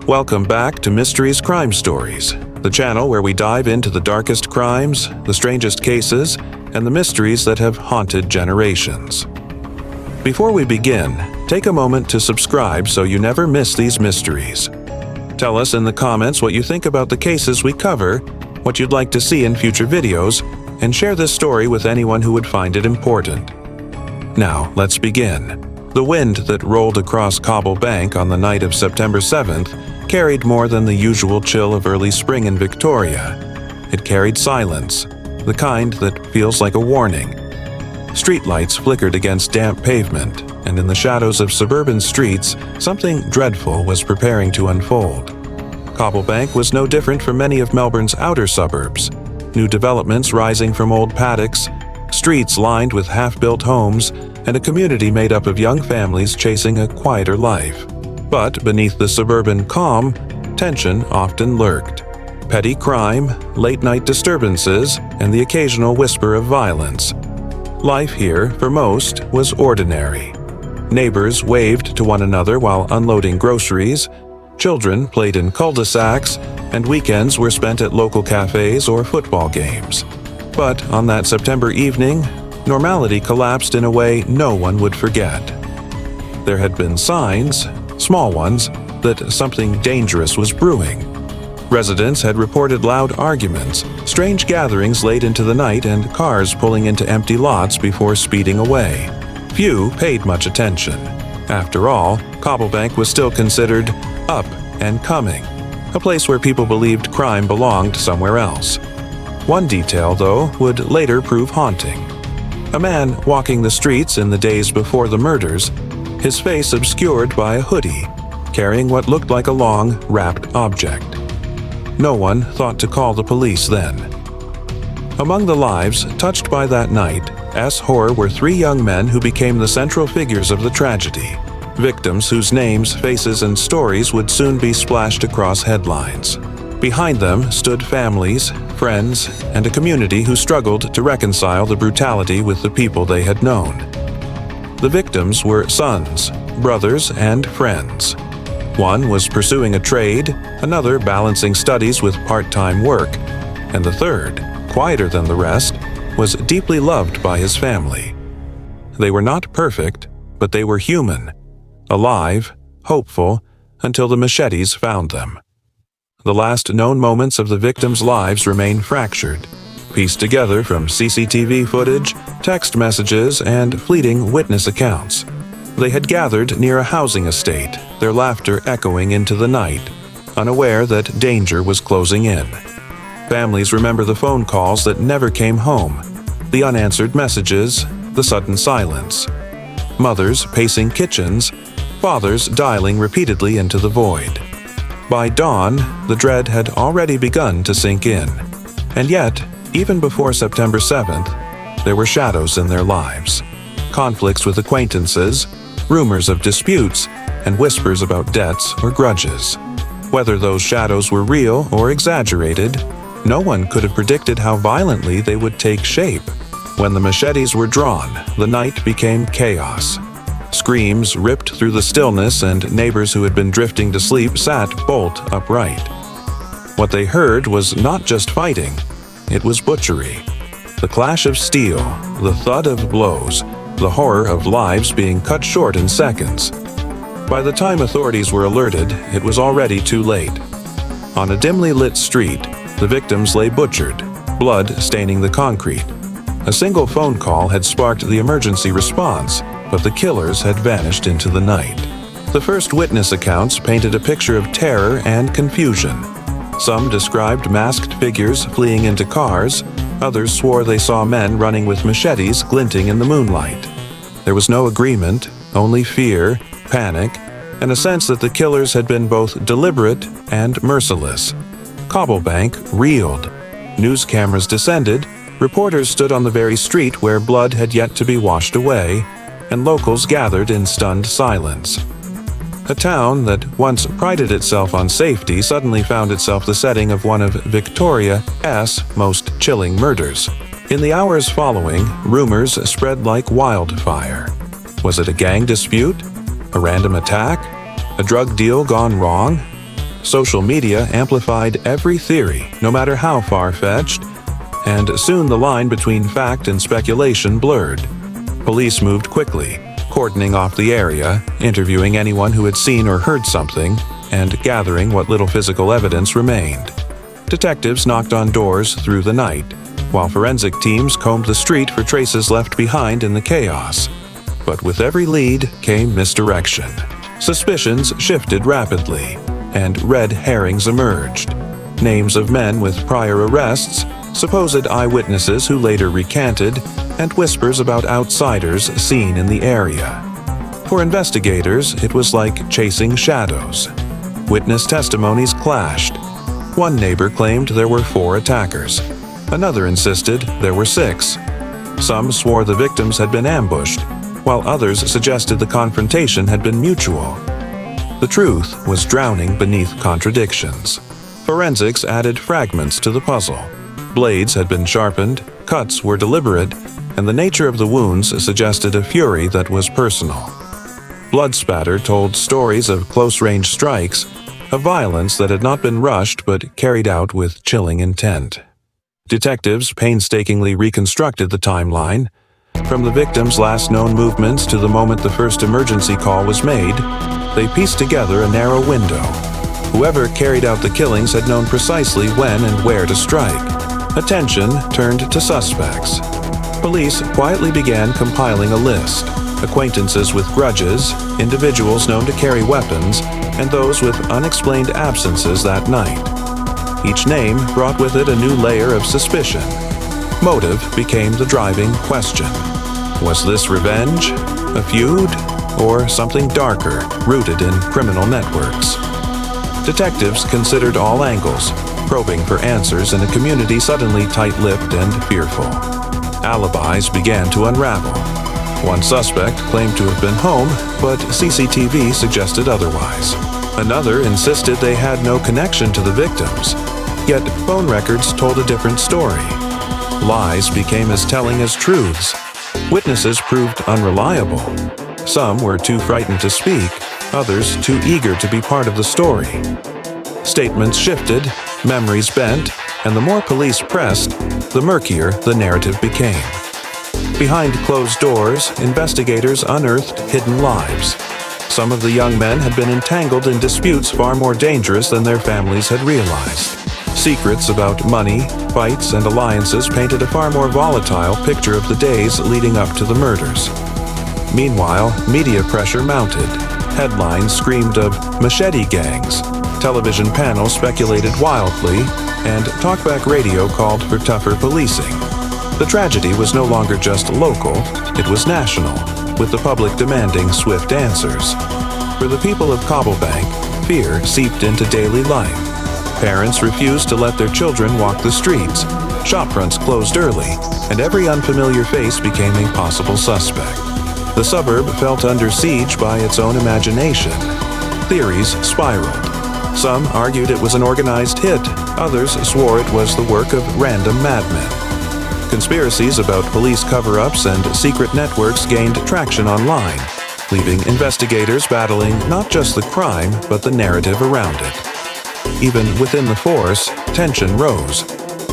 Welcome back to Mysteries Crime Stories, the channel where we dive into the darkest crimes, the strangest cases, and the mysteries that have haunted generations. Before we begin, take a moment to subscribe so you never miss these mysteries. Tell us in the comments what you think about the cases we cover, what you'd like to see in future videos, and share this story with anyone who would find it important. Now, let's begin. The wind that rolled across Cobblebank on the night of September 7th carried more than the usual chill of early spring in Victoria. It carried silence, the kind that feels like a warning. Streetlights flickered against damp pavement, and in the shadows of suburban streets, something dreadful was preparing to unfold. Cobblebank was no different from many of Melbourne's outer suburbs. New developments rising from old paddocks, streets lined with half-built homes, and a community made up of young families chasing a quieter life. But beneath the suburban calm, tension often lurked. Petty crime, late-night disturbances, and the occasional whisper of violence. Life here, for most, was ordinary. Neighbors waved to one another while unloading groceries, children played in cul-de-sacs, and weekends were spent at local cafes or football games. But on that September evening, normality collapsed in a way no one would forget. There had been signs, small ones, that something dangerous was brewing. Residents had reported loud arguments, strange gatherings late into the night, and cars pulling into empty lots before speeding away. Few paid much attention. After all, Cobblebank was still considered up and coming, a place where people believed crime belonged somewhere else. One detail, though, would later prove haunting. A man walking the streets in the days before the murders, his face obscured by a hoodie, carrying what looked like a long, wrapped object. No one thought to call the police then. Among the lives touched by that night, horror were three young men who became the central figures of the tragedy, victims whose names, faces, and stories would soon be splashed across headlines. Behind them stood families, friends, and a community who struggled to reconcile the brutality with the people they had known. The victims were sons, brothers, and friends. One was pursuing a trade, another balancing studies with part-time work, and the third, quieter than the rest, was deeply loved by his family. They were not perfect, but they were human, alive, hopeful, until the machetes found them. The last known moments of the victims' lives remain fractured, pieced together from CCTV footage, text messages, and fleeting witness accounts. They had gathered near a housing estate, their laughter echoing into the night, unaware that danger was closing in. Families remember the phone calls that never came home, the unanswered messages, the sudden silence. Mothers pacing kitchens, fathers dialing repeatedly into the void. By dawn, the dread had already begun to sink in. And yet, even before September 7th, there were shadows in their lives. Conflicts with acquaintances, rumors of disputes, and whispers about debts or grudges. Whether those shadows were real or exaggerated, no one could have predicted how violently they would take shape. When the machetes were drawn, the night became chaos. Screams ripped through the stillness, and neighbors who had been drifting to sleep sat bolt upright. What they heard was not just fighting, it was butchery. The clash of steel, the thud of blows, the horror of lives being cut short in seconds. By the time authorities were alerted, it was already too late. On a dimly lit street, the victims lay butchered, blood staining the concrete. A single phone call had sparked the emergency response, but the killers had vanished into the night. The first witness accounts painted a picture of terror and confusion. Some described masked figures fleeing into cars, others swore they saw men running with machetes glinting in the moonlight. There was no agreement, only fear, panic, and a sense that the killers had been both deliberate and merciless. Cobblebank reeled. News cameras descended, reporters stood on the very street where blood had yet to be washed away, and locals gathered in stunned silence. A town that once prided itself on safety suddenly found itself the setting of one of Victoria's most chilling murders. In the hours following, rumors spread like wildfire. Was it a gang dispute? A random attack? A drug deal gone wrong? Social media amplified every theory, no matter how far-fetched, and soon the line between fact and speculation blurred. Police moved quickly, cordoning off the area, interviewing anyone who had seen or heard something, and gathering what little physical evidence remained. Detectives knocked on doors through the night, while forensic teams combed the street for traces left behind in the chaos. But with every lead came misdirection. Suspicions shifted rapidly, and red herrings emerged. Names of men with prior arrests, supposed eyewitnesses who later recanted, and whispers about outsiders seen in the area. For investigators, it was like chasing shadows. Witness testimonies clashed. One neighbor claimed there were 4 attackers. Another insisted there were 6. Some swore the victims had been ambushed, while others suggested the confrontation had been mutual. The truth was drowning beneath contradictions. Forensics added fragments to the puzzle. Blades had been sharpened, cuts were deliberate, and the nature of the wounds suggested a fury that was personal. Blood spatter told stories of close-range strikes, of violence that had not been rushed but carried out with chilling intent. Detectives painstakingly reconstructed the timeline. From the victim's last known movements to the moment the first emergency call was made, they pieced together a narrow window. Whoever carried out the killings had known precisely when and where to strike. Attention turned to suspects. Police quietly began compiling a list. Acquaintances with grudges, individuals known to carry weapons, and those with unexplained absences that night. Each name brought with it a new layer of suspicion. Motive became the driving question. Was this revenge, a feud, or something darker, rooted in criminal networks? Detectives considered all angles, probing for answers in a community suddenly tight-lipped and fearful. Alibis began to unravel. One suspect claimed to have been home, but CCTV suggested otherwise. Another insisted they had no connection to the victims, yet phone records told a different story. Lies became as telling as truths. Witnesses proved unreliable. Some were too frightened to speak, others too eager to be part of the story. Statements shifted, memories bent, and the more police pressed, the murkier the narrative became. Behind closed doors, investigators unearthed hidden lives. Some of the young men had been entangled in disputes far more dangerous than their families had realized. Secrets about money, fights, and alliances painted a far more volatile picture of the days leading up to the murders. Meanwhile, media pressure mounted. Headlines screamed of machete gangs, television panels speculated wildly, and talkback radio called for tougher policing. The tragedy was no longer just local, it was national, with the public demanding swift answers. For the people of Cobblebank, fear seeped into daily life. Parents refused to let their children walk the streets. Shopfronts closed early, and every unfamiliar face became a possible suspect. The suburb felt under siege by its own imagination. Theories spiraled. Some argued it was an organized hit, others swore it was the work of random madmen. Conspiracies about police cover-ups and secret networks gained traction online, leaving investigators battling not just the crime, but the narrative around it. Even within the force, tension rose.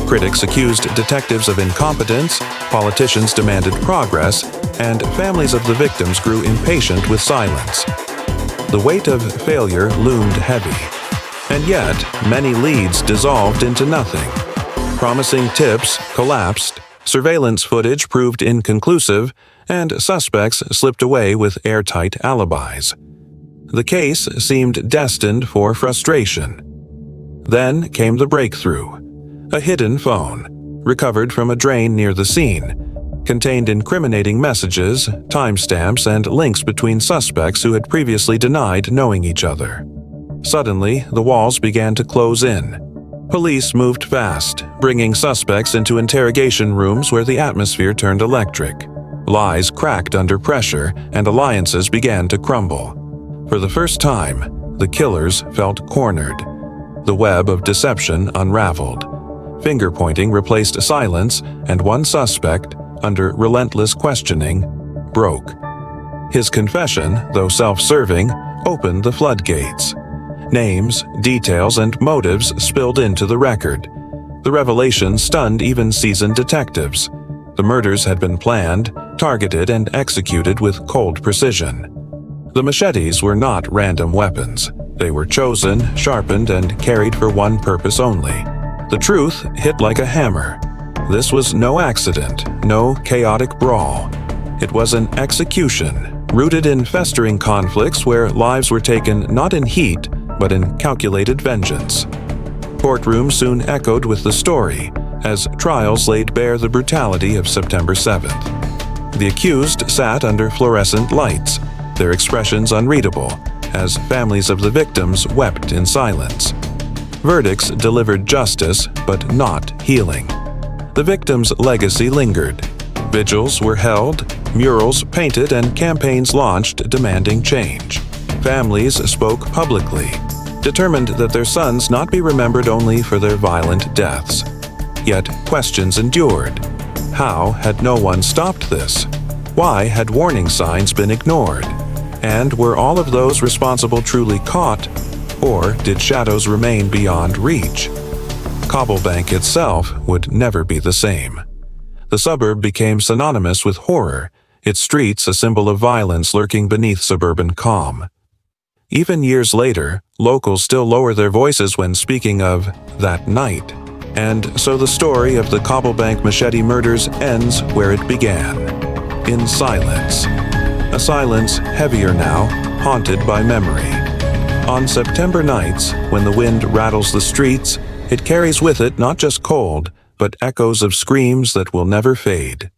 Critics accused detectives of incompetence, politicians demanded progress, and families of the victims grew impatient with silence. The weight of failure loomed heavy. And yet, many leads dissolved into nothing. Promising tips collapsed, surveillance footage proved inconclusive, and suspects slipped away with airtight alibis. The case seemed destined for frustration. Then came the breakthrough. A hidden phone, recovered from a drain near the scene, contained incriminating messages, timestamps, and links between suspects who had previously denied knowing each other. Suddenly, the walls began to close in. Police moved fast, bringing suspects into interrogation rooms where the atmosphere turned electric. Lies cracked under pressure, and alliances began to crumble. For the first time, the killers felt cornered. The web of deception unraveled. Finger-pointing replaced silence, and one suspect, under relentless questioning, broke. His confession, though self-serving, opened the floodgates. Names, details, and motives spilled into the record. The revelation stunned even seasoned detectives. The murders had been planned, targeted, and executed with cold precision. The machetes were not random weapons. They were chosen, sharpened, and carried for one purpose only. The truth hit like a hammer. This was no accident, no chaotic brawl. It was an execution, rooted in festering conflicts where lives were taken not in heat, but in calculated vengeance. Courtrooms soon echoed with the story, as trials laid bare the brutality of September 7th. The accused sat under fluorescent lights, their expressions unreadable, as families of the victims wept in silence. Verdicts delivered justice, but not healing. The victims' legacy lingered. Vigils were held, murals painted, and campaigns launched demanding change. Families spoke publicly, determined that their sons not be remembered only for their violent deaths. Yet questions endured. How had no one stopped this? Why had warning signs been ignored? And were all of those responsible truly caught, or did shadows remain beyond reach? Cobblebank itself would never be the same. The suburb became synonymous with horror, its streets a symbol of violence lurking beneath suburban calm. Even years later, locals still lower their voices when speaking of that night. And so the story of the Cobblebank Machete murders ends where it began, in silence. A silence heavier now, haunted by memory. On September nights, when the wind rattles the streets, it carries with it not just cold, but echoes of screams that will never fade.